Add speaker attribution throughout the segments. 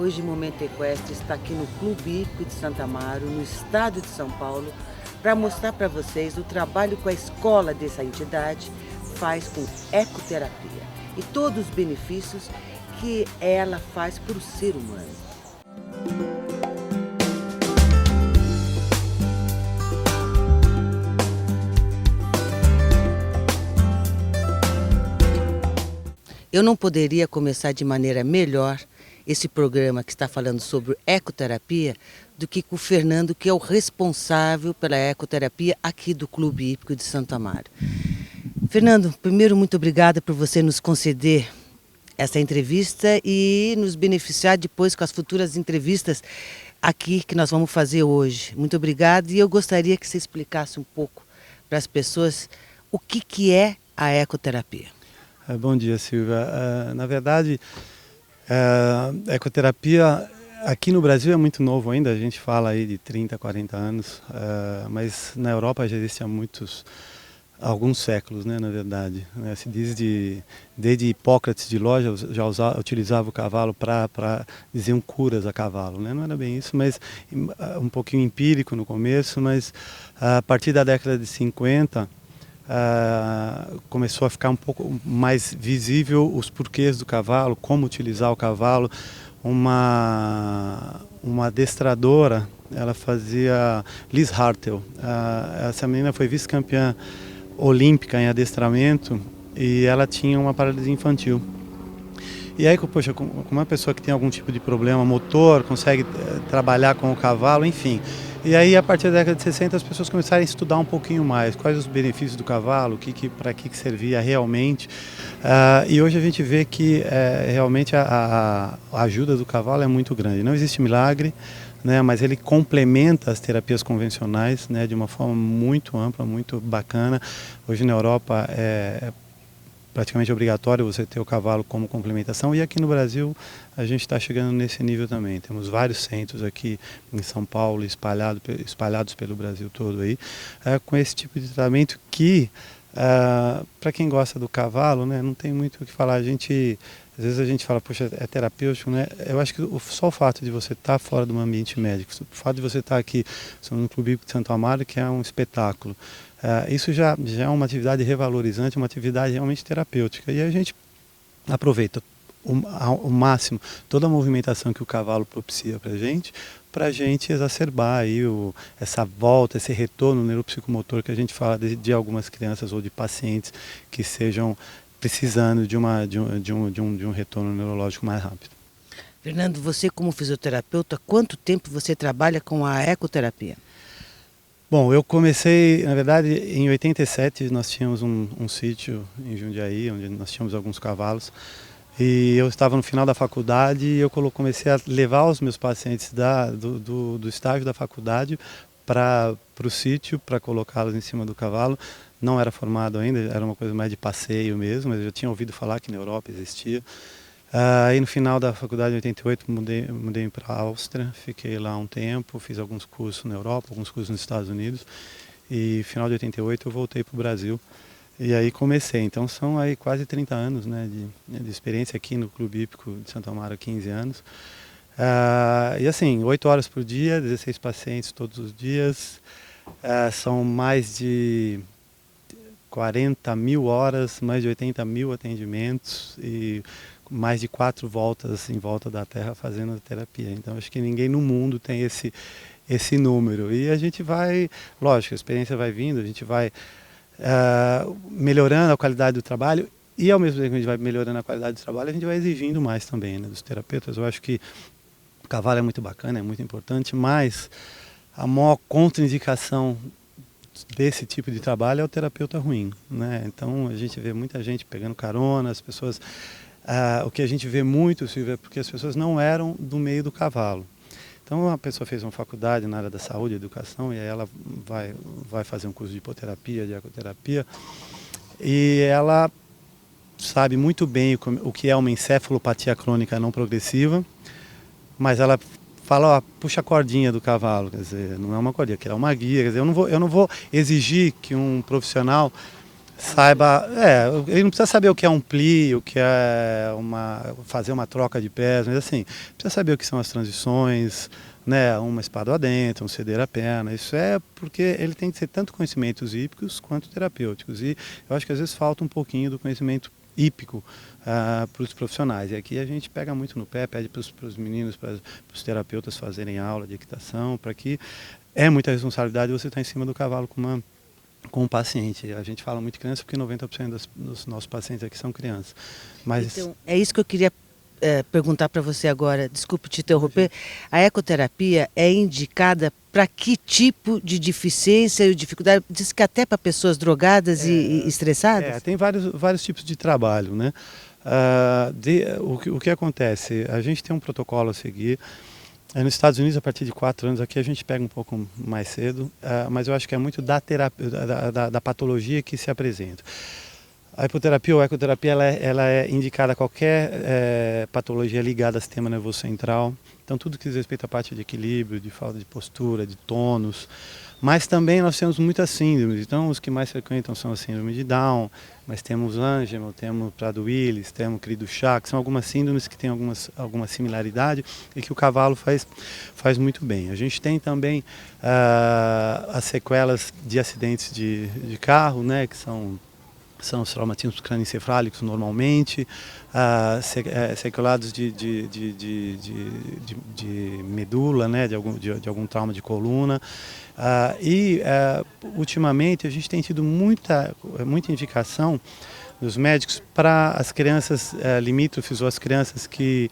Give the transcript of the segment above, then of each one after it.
Speaker 1: Hoje o Momento Equestre está aqui no Clube Hípico de Santo Amaro, no estado de São Paulo, para mostrar para vocês o trabalho que a escola dessa entidade faz com ecoterapia e todos os benefícios que ela faz para o ser humano. Eu não poderia começar de maneira melhor esse programa que está falando sobre ecoterapia do que com o Fernando, que é o responsável pela ecoterapia aqui do Clube Hípico de Santo Amaro. Fernando, primeiro, muito obrigada por você nos conceder essa entrevista e nos beneficiar depois com as futuras entrevistas aqui que nós vamos fazer hoje. Muito obrigada, e eu gostaria que você explicasse um pouco para as pessoas o que é a ecoterapia.
Speaker 2: Bom dia, Silvia. Na verdade, a ecoterapia aqui no Brasil é muito novo ainda, a gente fala aí de 30, 40 anos, mas na Europa já existe há alguns séculos, né, na verdade. Se diz desde Hipócrates de Ló já utilizava o cavalo para dizer curas a cavalo, né? Não era bem isso, mas um pouquinho empírico no começo, mas a partir da década de 50, começou a ficar um pouco mais visível os porquês do cavalo, como utilizar o cavalo. Uma adestradora, ela fazia Liz Hartel, essa menina foi vice-campeã olímpica em adestramento e ela tinha uma paralisia infantil. E aí, poxa, como uma pessoa que tem algum tipo de problema motor, consegue trabalhar com o cavalo, enfim. E aí, a partir da década de 60, as pessoas começaram a estudar um pouquinho mais quais os benefícios do cavalo, para que servia realmente. E hoje a gente vê que realmente a ajuda do cavalo é muito grande. Não existe milagre, né, mas ele complementa as terapias convencionais, né, de uma forma muito ampla, muito bacana. Hoje na Europa é praticamente obrigatório você ter o cavalo como complementação, e aqui no Brasil a gente está chegando nesse nível também. Temos vários centros aqui em São Paulo espalhados pelo Brasil todo aí, com esse tipo de tratamento que, para quem gosta do cavalo, né, não tem muito o que falar. Às vezes a gente fala, poxa, é terapêutico, né? Eu acho que só o fato de você estar fora do ambiente médico, o fato de você estar aqui no Clube de Santo Amaro, que é um espetáculo, isso já é uma atividade revalorizante, uma atividade realmente terapêutica. E a gente aproveita ao máximo toda a movimentação que o cavalo propicia para a gente exacerbar aí essa volta, esse retorno neuropsicomotor que a gente fala de algumas crianças ou de pacientes que estejam precisando de um retorno neurológico mais rápido.
Speaker 1: Fernando, você como fisioterapeuta, quanto tempo você trabalha com a ecoterapia?
Speaker 2: Bom, eu comecei, na verdade, em 87, nós tínhamos um sítio em Jundiaí, onde nós tínhamos alguns cavalos, e eu estava no final da faculdade e eu comecei a levar os meus pacientes do estágio da faculdade para o sítio, para colocá-los em cima do cavalo. Não era formado ainda, era uma coisa mais de passeio mesmo, mas eu já tinha ouvido falar que na Europa existia. Aí no final da faculdade, em 88, mudei para a Áustria, fiquei lá um tempo, fiz alguns cursos na Europa, alguns cursos nos Estados Unidos, e no final de 88 eu voltei para o Brasil. E aí comecei, então são aí quase 30 anos, né, de experiência aqui no Clube Hípico de Santo Amaro, 15 anos. E assim, 8 horas por dia, 16 pacientes todos os dias, são mais de 40 mil horas, mais de 80 mil atendimentos e mais de 4 voltas em volta da Terra fazendo terapia. Então acho que ninguém no mundo tem esse número. E a gente vai, lógico, a experiência vai vindo, a gente vai melhorando a qualidade do trabalho, e ao mesmo tempo que a gente vai melhorando a qualidade do trabalho, a gente vai exigindo mais também, né, dos terapeutas. Eu acho que o cavalo é muito bacana, é muito importante, mas a maior contraindicação desse tipo de trabalho é o terapeuta ruim, né? Então a gente vê muita gente pegando carona, as pessoas, o que a gente vê muito, Silvia, é porque as pessoas não eram do meio do cavalo. Então a pessoa fez uma faculdade na área da saúde e educação, e aí ela vai fazer um curso de hipoterapia, de ecoterapia, e ela sabe muito bem o que é uma encefalopatia crônica não progressiva, mas ela fala, ó, puxa a cordinha do cavalo, quer dizer, não é uma cordinha, aquilo é uma guia, quer dizer, eu não vou exigir que um profissional Saiba, ele não precisa saber o que é um pli, o que é fazer uma troca de pés, mas assim, precisa saber o que são as transições, né, uma espada adentro, um ceder a perna. Isso é porque ele tem que ter tanto conhecimentos hípicos quanto terapêuticos. E eu acho que às vezes falta um pouquinho do conhecimento hípico para os profissionais. E aqui a gente pega muito no pé, pede para os meninos, para os terapeutas fazerem aula de equitação, para que é muita responsabilidade você estar em cima do cavalo com o paciente. A gente fala muito criança porque 90% dos nossos pacientes aqui são crianças. Mas
Speaker 1: Então, é isso que eu queria perguntar para você agora. Desculpe te interromper. A ecoterapia é indicada para que tipo de deficiência e dificuldade? Diz que até para pessoas drogadas e estressadas?
Speaker 2: tem vários tipos de trabalho, né? O que acontece? A gente tem um protocolo a seguir. Nos Estados Unidos, a partir de 4 anos, aqui a gente pega um pouco mais cedo, mas eu acho que é muito da terapia, da patologia que se apresenta. A hipoterapia ou a ecoterapia ela é indicada a qualquer patologia ligada ao sistema nervoso central. Então, tudo que diz respeito à parte de equilíbrio, de falta de postura, de tônus. Mas também nós temos muitas síndromes. Então, os que mais frequentam são a síndrome de Down, mas temos Angelman, temos Prader-Willi, temos Cri-du-Chat, que são algumas síndromes que têm alguma similaridade e que o cavalo faz muito bem. A gente tem também as sequelas de acidentes de carro, né, que são os traumatismos crânioencefálicos normalmente, sequelados de medula, né, de algum trauma de coluna. Ultimamente a gente tem tido muita indicação dos médicos para as crianças limítrofes ou as crianças que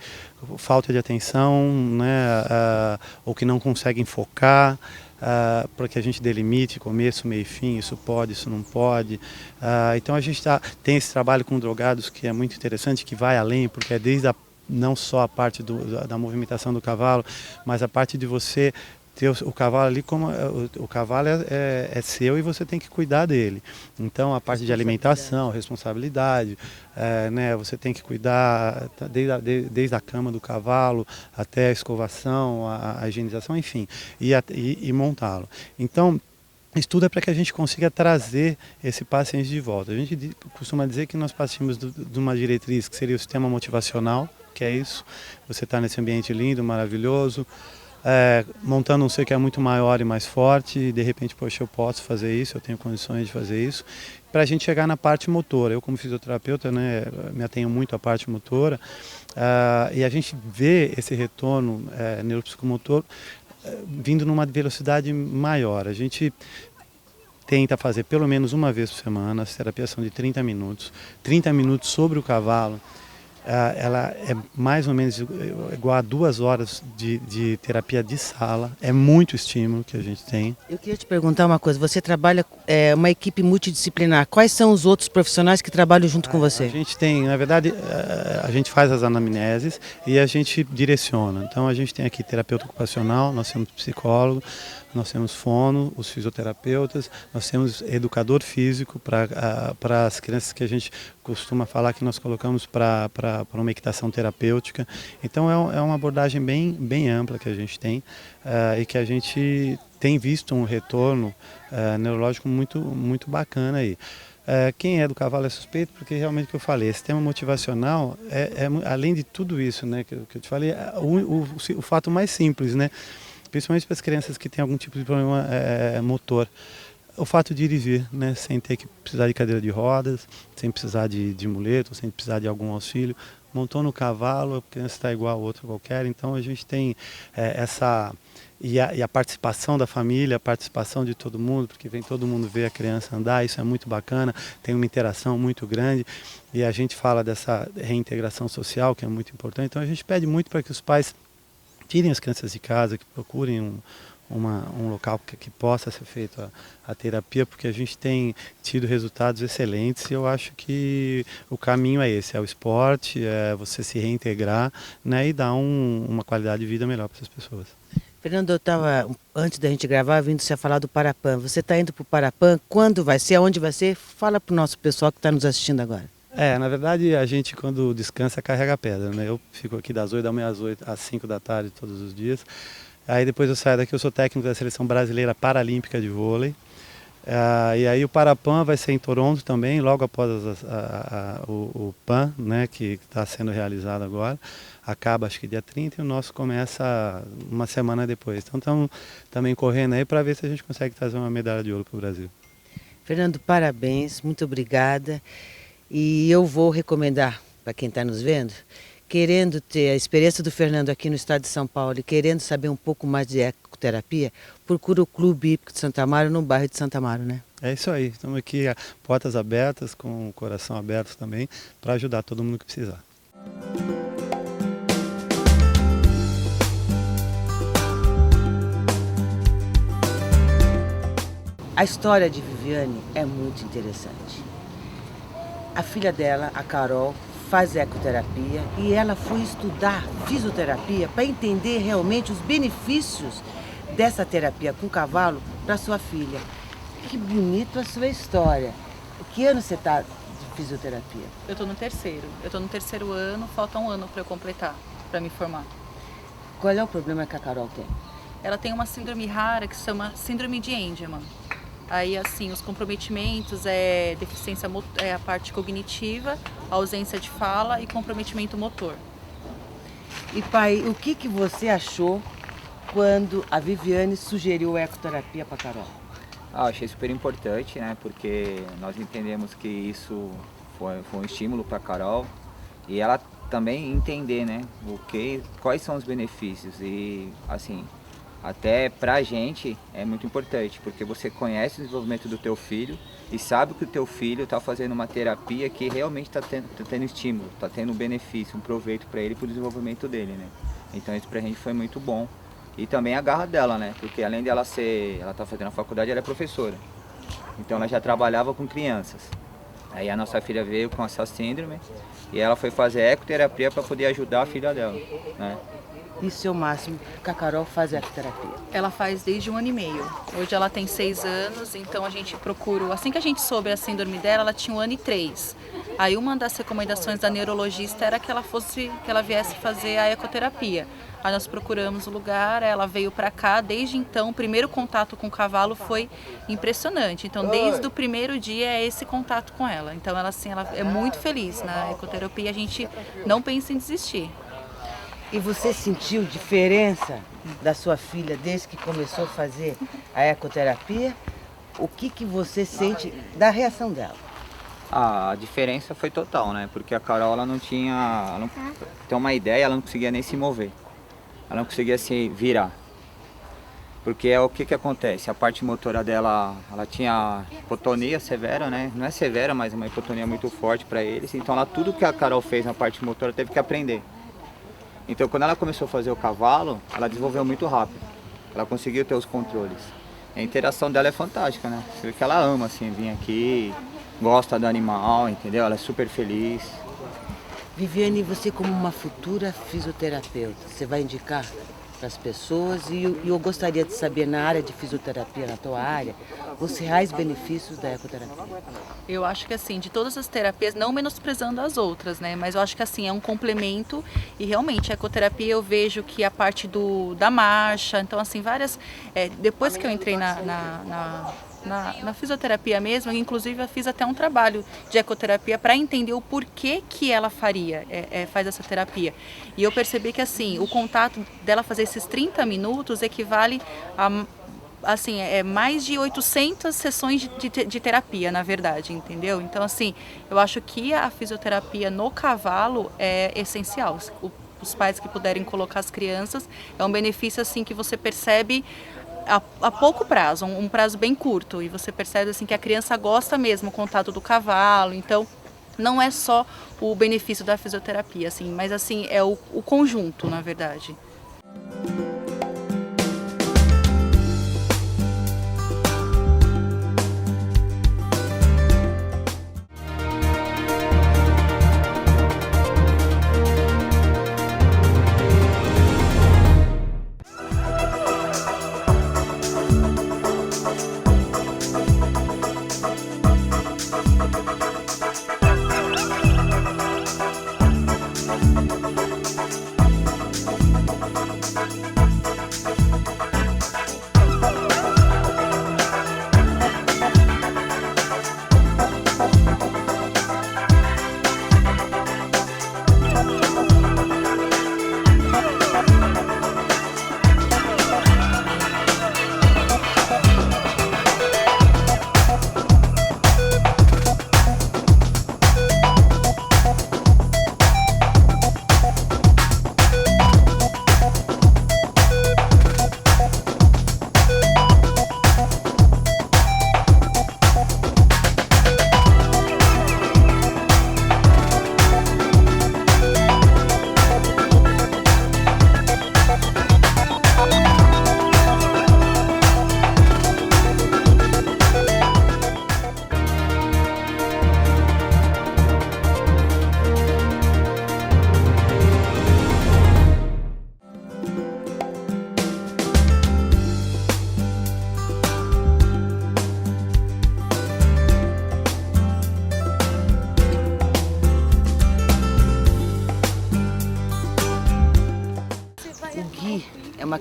Speaker 2: falta de atenção, né, ou que não conseguem focar, para que a gente delimite começo, meio e fim, isso pode, isso não pode. Então a gente tem esse trabalho com drogados que é muito interessante, que vai além, porque é não só a parte da movimentação do cavalo, mas a parte de você ter o cavalo ali como o cavalo é seu e você tem que cuidar dele. Então a parte de alimentação, responsabilidade, né, você tem que cuidar desde a cama do cavalo até a escovação, a higienização, enfim, e montá-lo. Então isso tudo é para que a gente consiga trazer esse paciente de volta. A gente costuma dizer que nós partimos de uma diretriz que seria o sistema motivacional, que é isso, você está nesse ambiente lindo, maravilhoso, montando um ser que é muito maior e mais forte, e de repente, poxa, eu posso fazer isso, eu tenho condições de fazer isso, para a gente chegar na parte motora. Eu, como fisioterapeuta, né, me atenho muito à parte motora, e a gente vê esse retorno neuropsicomotor vindo numa velocidade maior. A gente tenta fazer pelo menos uma vez por semana, as terapias são de 30 minutos sobre o cavalo. Ela é mais ou menos igual a 2 horas de terapia de sala, é muito estímulo que a gente tem.
Speaker 1: Eu queria te perguntar uma coisa, você trabalha uma equipe multidisciplinar, quais são os outros profissionais que trabalham junto com você?
Speaker 2: A gente tem, na verdade, a gente faz as anamneses e a gente direciona. Então a gente tem aqui terapeuta ocupacional, nós temos psicólogo, nós temos fono, os fisioterapeutas, nós temos educador físico para as crianças que a gente costuma falar que nós colocamos para uma equitação terapêutica. Então é uma abordagem bem ampla que a gente tem e que a gente tem visto um retorno neurológico muito bacana aí. Quem é do cavalo é suspeito, porque realmente o que eu falei, esse tema motivacional, além de tudo isso, né, que eu te falei, o fato mais simples, né, principalmente para as crianças que têm algum tipo de problema motor. O fato de ir e vir, né, sem ter que precisar de cadeira de rodas, sem precisar de muleta, sem precisar de algum auxílio. Montou no cavalo, a criança está igual a outra qualquer, então a gente tem essa... E a participação da família, a participação de todo mundo, porque vem todo mundo ver a criança andar, isso é muito bacana, tem uma interação muito grande e a gente fala dessa reintegração social, que é muito importante. Então a gente pede muito para que os pais tirem as crianças de casa, que procurem um local que possa ser feito a terapia, porque a gente tem tido resultados excelentes e eu acho que o caminho é esse, é o esporte, é você se reintegrar, né, e dar uma qualidade de vida melhor para essas pessoas.
Speaker 1: Fernando, eu estava, antes da gente gravar, vindo você falar do Parapan. Você está indo para o Parapan? Quando vai ser? Aonde vai ser? Fala para o nosso pessoal que está nos assistindo agora.
Speaker 2: Na verdade, a gente quando descansa carrega a pedra, né? Eu fico aqui das 8 da manhã às 5 da tarde todos os dias. Aí depois eu saio daqui, eu sou técnico da Seleção Brasileira Paralímpica de Vôlei. E aí o Parapan vai ser em Toronto também, logo após o PAN, né, que está sendo realizado agora. Acaba acho que dia 30 e o nosso começa uma semana depois. Então estamos também correndo aí para ver se a gente consegue trazer uma medalha de ouro para o Brasil.
Speaker 1: Fernando, parabéns, muito obrigada. E eu vou recomendar para quem está nos vendo, querendo ter a experiência do Fernando aqui no estado de São Paulo e querendo saber um pouco mais de ecoterapia, procura o Clube Hípico de Santa Amaro, no bairro de Santa Amaro, né?
Speaker 2: É isso aí, estamos aqui, portas abertas, com o coração aberto também, para ajudar todo mundo que precisar.
Speaker 1: A história de Viviane é muito interessante. A filha dela, a Carol, faz ecoterapia e ela foi estudar fisioterapia para entender realmente os benefícios dessa terapia com cavalo para sua filha. Que bonito a sua história. Que ano você está de fisioterapia?
Speaker 3: Eu estou no terceiro. Eu estou no terceiro ano, falta um ano para eu completar, para me formar.
Speaker 1: Qual é o problema que a Carol tem?
Speaker 3: Ela tem uma síndrome rara que se chama síndrome de Angelman. Aí, assim, os comprometimentos é deficiência é a parte cognitiva, ausência de fala e comprometimento motor.
Speaker 1: E pai, o que você achou quando a Viviane sugeriu a ecoterapia para a Carol?
Speaker 4: Achei super importante, né? Porque nós entendemos que isso foi um estímulo para a Carol e ela também entender, né? Quais são os benefícios e, assim, até pra gente é muito importante, porque você conhece o desenvolvimento do teu filho e sabe que o teu filho está fazendo uma terapia que realmente está tendo estímulo, está tendo um benefício, um proveito para ele, para o desenvolvimento dele, né? Então isso pra gente foi muito bom. E também a garra dela, né? Porque além de ela tá fazendo a faculdade, ela é professora. Então ela já trabalhava com crianças. Aí a nossa filha veio com essa síndrome e ela foi fazer ecoterapia para poder ajudar a filha dela, né?
Speaker 1: Isso é o máximo que a Carol faz ecoterapia.
Speaker 3: Ela faz desde 1 ano e meio. Hoje ela tem 6 anos, então a gente procura... Assim que a gente soube a síndrome dela, ela tinha 1 ano e 3. Aí uma das recomendações da neurologista era que ela viesse fazer a ecoterapia. Aí nós procuramos o lugar, ela veio para cá, desde então o primeiro contato com o cavalo foi impressionante. Então desde o primeiro dia é esse contato com ela. Então ela é muito feliz na ecoterapia, a gente não pensa em desistir.
Speaker 1: E você sentiu diferença da sua filha desde que começou a fazer a ecoterapia? O que você sente da reação dela?
Speaker 4: A diferença foi total, né? Porque a Carol, ela não tem uma ideia, ela não conseguia nem se mover. Ela não conseguia se virar. Porque o que acontece? A parte motora dela, ela tinha hipotonia severa, né? Não é severa, mas é uma hipotonia muito forte para eles. Então tudo que a Carol fez na parte motora teve que aprender. Então quando ela começou a fazer o cavalo, ela desenvolveu muito rápido. Ela conseguiu ter os controles. A interação dela é fantástica, né? Você vê que ela ama, assim, vir aqui, gosta do animal, entendeu? Ela é super feliz.
Speaker 1: Viviane, você como uma futura fisioterapeuta, você vai indicar para as pessoas e eu gostaria de saber, na área de fisioterapia, na tua área, os reais benefícios da ecoterapia.
Speaker 3: Eu acho que assim, de todas as terapias, não menosprezando as outras, né? Mas eu acho que assim, é um complemento e realmente a ecoterapia eu vejo que a parte da marcha, então assim, várias... depois que eu entrei na fisioterapia mesmo, inclusive eu fiz até um trabalho de ecoterapia para entender o porquê que ela faz essa terapia. E eu percebi que assim, o contato dela fazer esses 30 minutos equivale a assim, mais de 800 sessões de terapia, na verdade, entendeu? Então assim, eu acho que a fisioterapia no cavalo é essencial. Os pais que puderem colocar as crianças, é um benefício assim que você percebe a pouco prazo, um prazo bem curto, e você percebe assim que a criança gosta mesmo do contato do cavalo. Então não é só o benefício da fisioterapia, assim, mas assim é o conjunto, na verdade.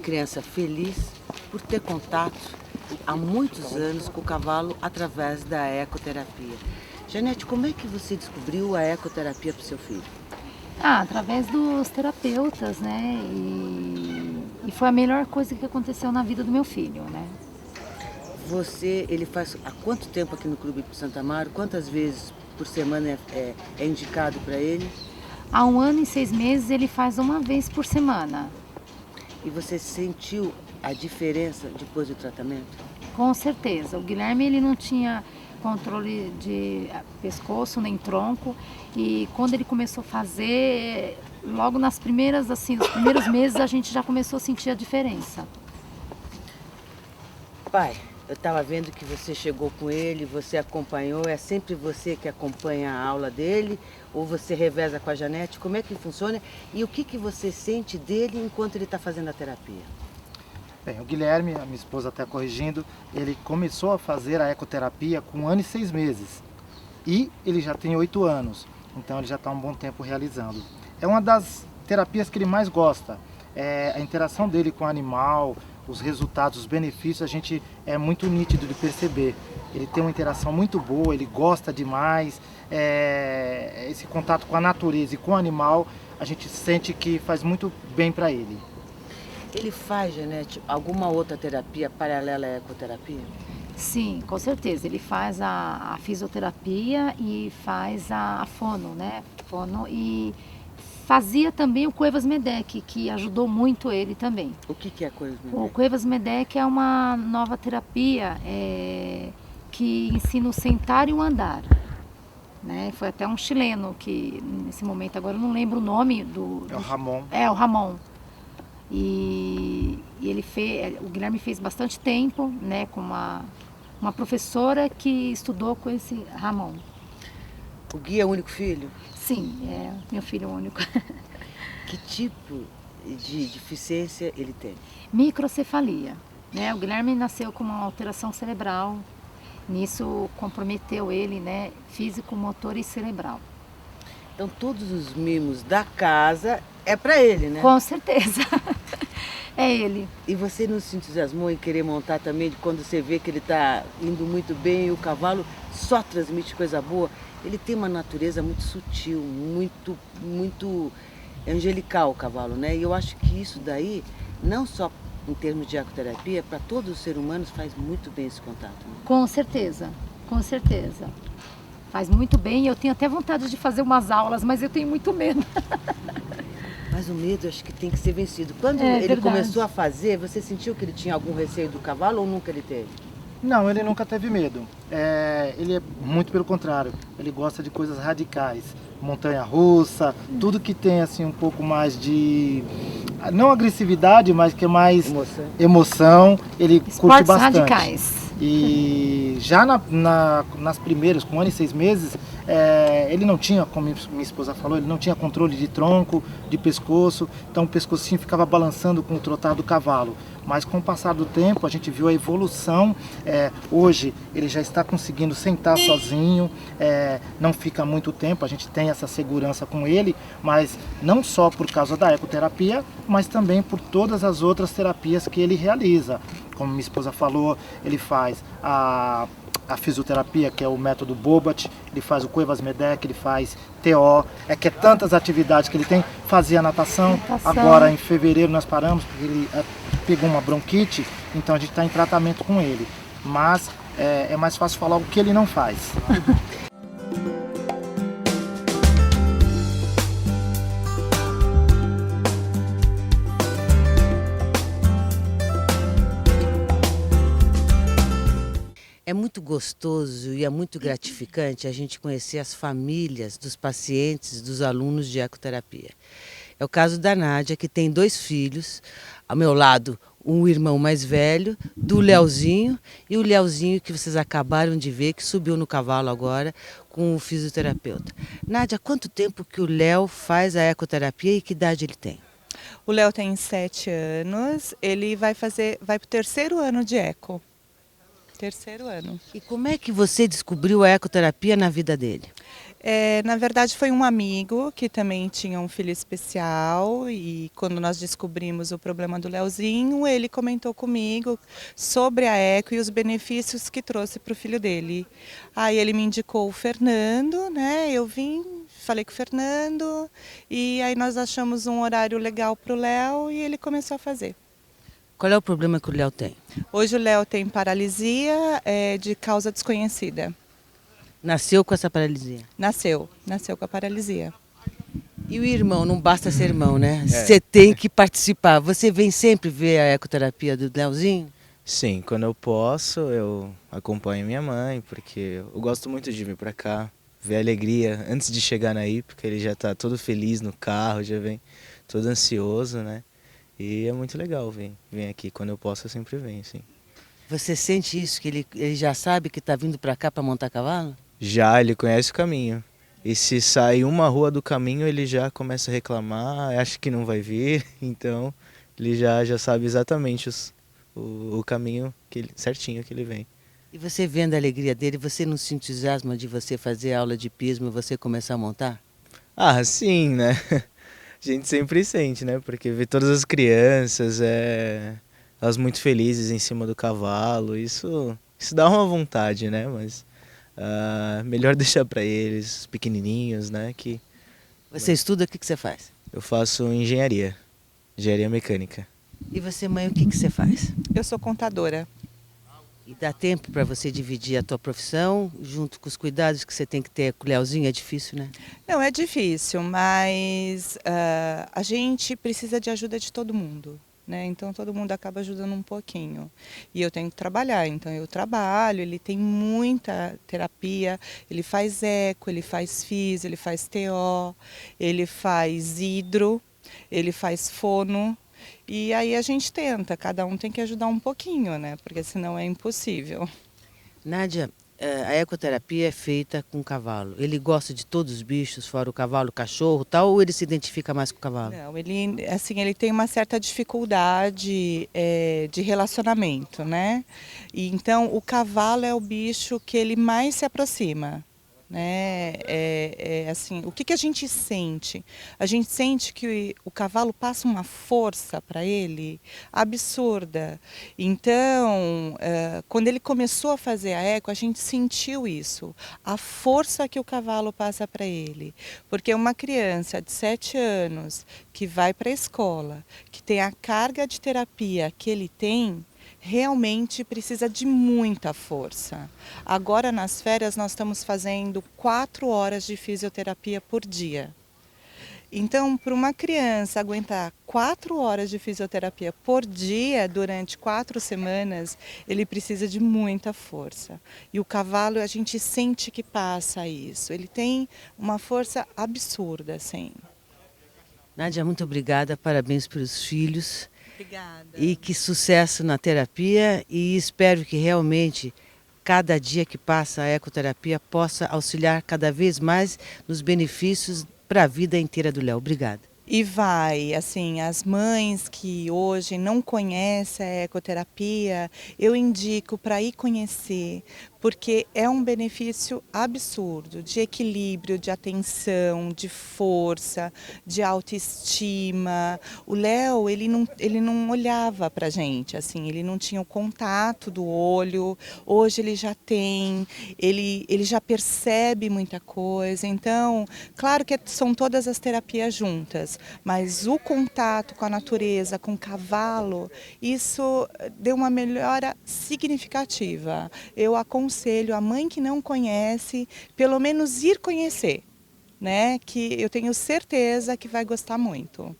Speaker 1: criança feliz por ter contato há muitos anos com o cavalo através da ecoterapia. Janete, como é que você descobriu a ecoterapia para o seu filho?
Speaker 5: Através dos terapeutas, né? E foi a melhor coisa que aconteceu na vida do meu filho, né?
Speaker 1: Ele faz há quanto tempo aqui no Clube de Santo Amaro? Quantas vezes por semana é indicado para ele?
Speaker 5: Há 1 ano e 6 meses ele faz uma vez por semana.
Speaker 1: E você sentiu a diferença depois do tratamento?
Speaker 5: Com certeza. O Guilherme, ele não tinha controle de pescoço nem tronco, e quando ele começou a fazer, logo nos primeiros meses a gente já começou a sentir a diferença.
Speaker 1: Pai, eu estava vendo que você chegou com ele, você acompanhou, é sempre você que acompanha a aula dele ou você reveza com a Janete? Como é que funciona e o que você sente dele enquanto ele está fazendo a terapia?
Speaker 6: Bem, o Guilherme, a minha esposa está corrigindo, ele começou a fazer a ecoterapia com 1 ano e 6 meses e ele já tem 8 anos, então ele já está um bom tempo realizando. É uma das terapias que ele mais gosta, a interação dele com o animal, os resultados, os benefícios, a gente é muito nítido de perceber. Ele tem uma interação muito boa, ele gosta demais, esse contato com a natureza e com o animal, a gente sente que faz muito bem para ele.
Speaker 1: Ele faz, Janete, alguma outra terapia paralela à ecoterapia?
Speaker 5: Sim, com certeza. Ele faz a fisioterapia e faz a fono, né? Fono, e fazia também o Cuevas Medec, que ajudou muito ele também.
Speaker 1: O que é Cuevas Medec?
Speaker 5: O Cuevas Medec é uma nova terapia que ensina o sentar e o andar. Né? Foi até um chileno que, nesse momento, agora eu não lembro o nome do...
Speaker 6: É o Ramon.
Speaker 5: É, o Ramon. E o Guilherme fez bastante tempo, né, com uma professora que estudou com esse Ramon.
Speaker 1: O Gui é o único filho?
Speaker 5: Sim, é meu filho único.
Speaker 1: Que tipo de deficiência ele tem?
Speaker 5: Microcefalia. Né? O Guilherme nasceu com uma alteração cerebral. Nisso comprometeu ele, né, físico, motor e cerebral.
Speaker 1: Então todos os mimos da casa é para ele, né?
Speaker 5: Com certeza. É ele.
Speaker 1: E você não se entusiasmou em querer montar também quando você vê que ele está indo muito bem e o cavalo só transmite coisa boa? Ele tem uma natureza muito sutil, muito angelical o cavalo, né? E eu acho que isso daí, não só em termos de ecoterapia, para todos os seres humanos faz muito bem esse contato. Né?
Speaker 5: Com certeza, com certeza. Faz muito bem. Eu tenho até vontade de fazer umas aulas, mas eu tenho muito medo.
Speaker 6: Mas o medo acho que tem que ser vencido. Quando
Speaker 1: ele
Speaker 5: verdade.
Speaker 1: começou a fazer, você sentiu que ele tinha algum receio do cavalo ou nunca ele teve?
Speaker 6: Não, ele nunca teve medo. Ele é muito pelo contrário. Ele gosta de coisas radicais. Montanha-russa, tudo que tem assim um pouco mais de... não agressividade, mas que é mais emoção ele
Speaker 5: Esportes
Speaker 6: curte bastante.
Speaker 5: radicais.
Speaker 6: E já nas primeiras, com 1 ano e 6 meses, ele não tinha, como minha esposa falou, ele não tinha controle de tronco, de pescoço, então o pescocinho ficava balançando com o trotar do cavalo. Mas com o passar do tempo a gente viu a evolução, hoje ele já está conseguindo sentar sozinho, não fica muito tempo, a gente tem essa segurança com ele, mas não só por causa da ecoterapia, mas também por todas as outras terapias que ele realiza. Como minha esposa falou, ele faz a fisioterapia, que é o método Bobat, ele faz o Cuevas Medec, ele faz TO, que é tantas atividades que ele tem, fazia natação. Agora em fevereiro nós paramos, porque ele pegou uma bronquite, então a gente está em tratamento com ele. Mas é mais fácil falar o que ele não faz.
Speaker 1: É muito gostoso e é muito gratificante a gente conhecer as famílias dos pacientes, dos alunos de ecoterapia. É o caso da Nádia, que tem 2 filhos, ao meu lado um irmão mais velho, do Leozinho, e o Leozinho que vocês acabaram de ver, que subiu no cavalo agora com o fisioterapeuta. Nádia, há quanto tempo que o Léo faz a ecoterapia e que idade ele tem?
Speaker 7: O Léo tem 7 anos, ele vai para o 3º ano de eco. 3º ano.
Speaker 1: E como é que você descobriu a ecoterapia na vida dele?
Speaker 7: Na verdade, foi um amigo que também tinha um filho especial e quando nós descobrimos o problema do Leozinho, ele comentou comigo sobre a eco e os benefícios que trouxe para o filho dele. Aí ele me indicou o Fernando, né? Eu vim, falei com o Fernando e aí nós achamos um horário legal para o Léo e ele começou a fazer.
Speaker 1: Qual é o problema que o Léo tem?
Speaker 7: Hoje o Léo tem paralisia de causa desconhecida.
Speaker 1: Nasceu com essa paralisia?
Speaker 7: Nasceu com a paralisia.
Speaker 1: E o irmão, não basta ser irmão, né? Você tem que participar. Você vem sempre ver a ecoterapia do Leozinho?
Speaker 8: Sim, quando eu posso, eu acompanho minha mãe, porque eu gosto muito de vir pra cá, ver a alegria antes de chegar na porque ele já tá todo feliz no carro, já vem todo ansioso, né? E é muito legal vir aqui. Quando eu posso, eu sempre venho, sim.
Speaker 1: Você sente isso, que ele já sabe que está vindo para cá para montar cavalo?
Speaker 8: Já, ele conhece o caminho. E se sair uma rua do caminho, ele já começa a reclamar, acha que não vai vir, então ele já sabe exatamente o caminho certinho que ele vem.
Speaker 1: E você vendo a alegria dele, você não se entusiasma de você fazer aula de pismo e você começar a montar?
Speaker 8: Ah, sim, né? A gente sempre sente, né? Porque ver todas as crianças, elas muito felizes em cima do cavalo, isso dá uma vontade, né? Mas melhor deixar para eles, pequenininhos, né?
Speaker 1: Você estuda, o que você faz?
Speaker 8: Eu faço engenharia mecânica.
Speaker 1: E você, mãe, o que você faz?
Speaker 7: Eu sou contadora.
Speaker 1: E dá tempo para você dividir a tua profissão junto com os cuidados que você tem que ter com o Leozinho? É difícil, né?
Speaker 7: Não, é difícil, mas a gente precisa de ajuda de todo mundo, né? Então todo mundo acaba ajudando um pouquinho. E eu tenho que trabalhar, então eu trabalho, ele tem muita terapia, ele faz eco, ele faz fis, ele faz TO, ele faz hidro, ele faz fono. E aí a gente tenta, cada um tem que ajudar um pouquinho, né? Porque senão é impossível.
Speaker 1: Nádia, a ecoterapia é feita com o cavalo. Ele gosta de todos os bichos, fora o cavalo, o cachorro, tal, ou ele se identifica mais com o cavalo?
Speaker 7: Não, ele tem uma certa dificuldade de relacionamento, né? E então o cavalo é o bicho que ele mais se aproxima. Né? Assim, o que a gente sente? A gente sente que o cavalo passa uma força para ele absurda. Então, quando ele começou a fazer a eco, a gente sentiu isso, a força que o cavalo passa para ele. Porque uma criança de 7 anos que vai para a escola, que tem a carga de terapia que ele tem, realmente precisa de muita força. Agora nas férias nós estamos fazendo 4 horas de fisioterapia por dia. Então, para uma criança aguentar 4 horas de fisioterapia por dia durante 4 semanas, ele precisa de muita força. E o cavalo, a gente sente que passa isso. Ele tem uma força absurda, assim.
Speaker 1: Nádia, muito obrigada, parabéns pelos filhos.
Speaker 7: Obrigada.
Speaker 1: E que sucesso na terapia e espero que realmente cada dia que passa a ecoterapia possa auxiliar cada vez mais nos benefícios para a vida inteira do Léo. Obrigada.
Speaker 7: E vai, assim, as mães que hoje não conhecem a ecoterapia, eu indico para ir conhecer, porque é um benefício absurdo de equilíbrio, de atenção, de força, de autoestima. O Léo, ele não olhava para a gente, assim, ele não tinha o contato do olho, hoje ele já tem, ele já percebe muita coisa. Então, claro que são todas as terapias juntas, mas o contato com a natureza, com o cavalo, isso deu uma melhora significativa. Eu aconselho a mãe que não conhece, pelo menos ir conhecer, né? Que eu tenho certeza que vai gostar muito.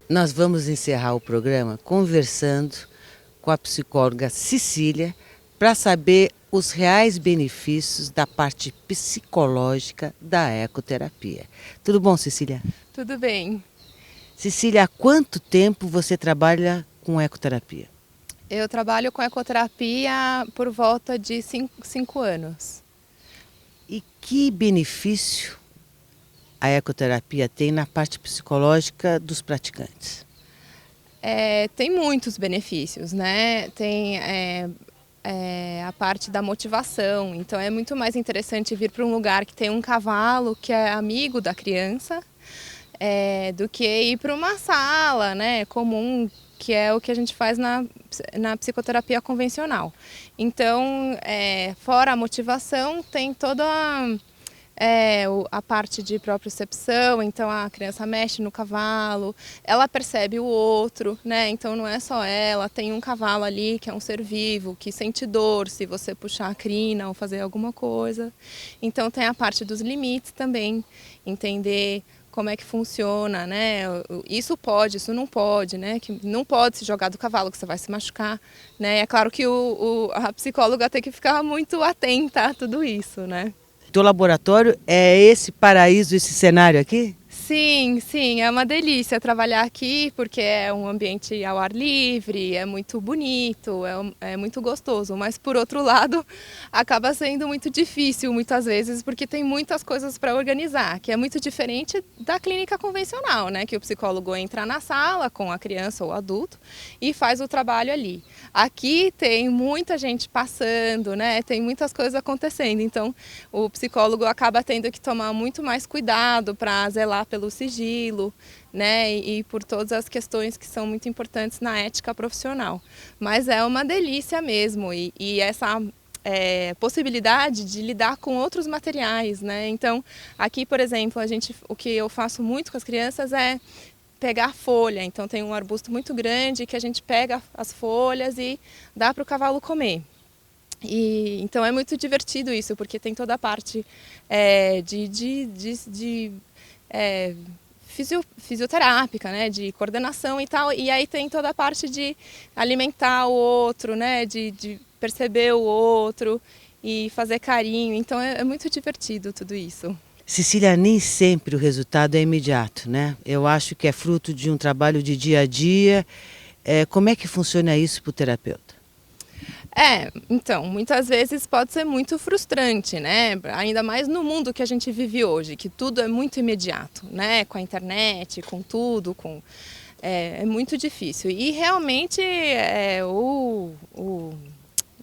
Speaker 1: Nós vamos encerrar o programa conversando com a psicóloga Cecília para saber os reais benefícios da parte psicológica da ecoterapia. Tudo bom, Cecília?
Speaker 9: Tudo bem.
Speaker 1: Cecília, há quanto tempo você trabalha com ecoterapia?
Speaker 9: Eu trabalho com ecoterapia por volta de 5 anos.
Speaker 1: E que benefício a ecoterapia tem na parte psicológica dos praticantes?
Speaker 9: Tem muitos benefícios, né? Tem a parte da motivação, então é muito mais interessante vir para um lugar que tem um cavalo que é amigo da criança, do que ir para uma sala, né, comum, que é o que a gente faz na psicoterapia convencional. Então, fora a motivação, tem toda a parte de propriocepção, então a criança mexe no cavalo, ela percebe o outro, né? Então não é só ela, tem um cavalo ali que é um ser vivo, que sente dor se você puxar a crina ou fazer alguma coisa. Então tem a parte dos limites também, entender como é que funciona, né? Isso pode, isso não pode, né? Que não pode se jogar do cavalo, que você vai se machucar, né? É claro que a psicóloga tem que ficar muito atenta a tudo isso, né?
Speaker 1: Teu laboratório é esse paraíso, esse cenário aqui?
Speaker 9: Sim, sim, é uma delícia trabalhar aqui, porque é um ambiente ao ar livre, é muito bonito, é muito gostoso, mas por outro lado acaba sendo muito difícil muitas vezes, porque tem muitas coisas para organizar, que é muito diferente da clínica convencional, né? Que o psicólogo entra na sala com a criança ou adulto e faz o trabalho ali. Aqui tem muita gente passando, né? Tem muitas coisas acontecendo, então o psicólogo acaba tendo que tomar muito mais cuidado para zelar pelo sigilo, né, e por todas as questões que são muito importantes na ética profissional. Mas é uma delícia mesmo, e essa possibilidade de lidar com outros materiais, né? Então, aqui, por exemplo, o que eu faço muito com as crianças é pegar folha. Então, tem um arbusto muito grande que a gente pega as folhas e dá para o cavalo comer. Então, é muito divertido isso, porque tem toda a parte fisioterápica, né, de coordenação e tal, e aí tem toda a parte de alimentar o outro, né, de perceber o outro e fazer carinho, então é muito divertido tudo isso.
Speaker 1: Cecília, nem sempre o resultado é imediato, né? Eu acho que é fruto de um trabalho de dia a dia. Como é que funciona isso para o terapeuta?
Speaker 9: Então, muitas vezes pode ser muito frustrante, né? Ainda mais no mundo que a gente vive hoje, que tudo é muito imediato, né? Com a internet, com tudo, é muito difícil. E realmente o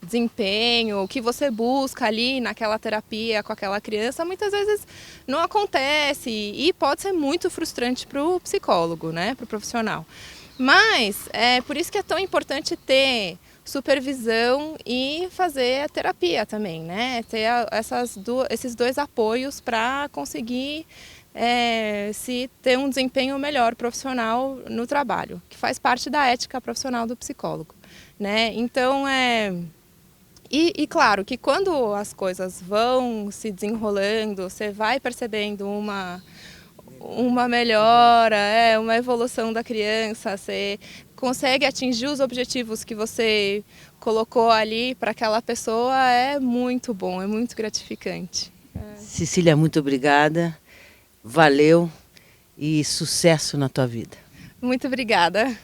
Speaker 9: desempenho, o que você busca ali naquela terapia com aquela criança, muitas vezes não acontece e pode ser muito frustrante para o psicólogo, né? Para o profissional. Mas é por isso que é tão importante ter supervisão e fazer a terapia também, né? Ter esses dois apoios para conseguir ter um desempenho melhor profissional no trabalho, que faz parte da ética profissional do psicólogo, né? Então, E claro que quando as coisas vão se desenrolando, você vai percebendo uma melhora, uma evolução da criança, você consegue atingir os objetivos que você colocou ali para aquela pessoa, é muito bom, é muito gratificante.
Speaker 1: Cecília, muito obrigada, valeu e sucesso na tua vida.
Speaker 9: Muito obrigada.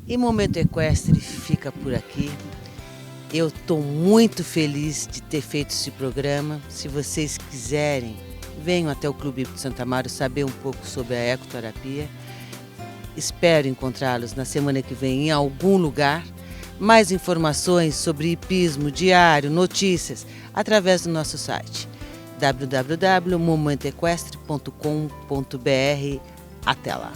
Speaker 1: E Momento Equestre fica por aqui. Eu estou muito feliz de ter feito esse programa. Se vocês quiserem, venham até o Clube de Santo Amaro saber um pouco sobre a ecoterapia. Espero encontrá-los na semana que vem em algum lugar. Mais informações sobre hipismo, diário, notícias, através do nosso site www.momentoequestre.com.br. Até lá!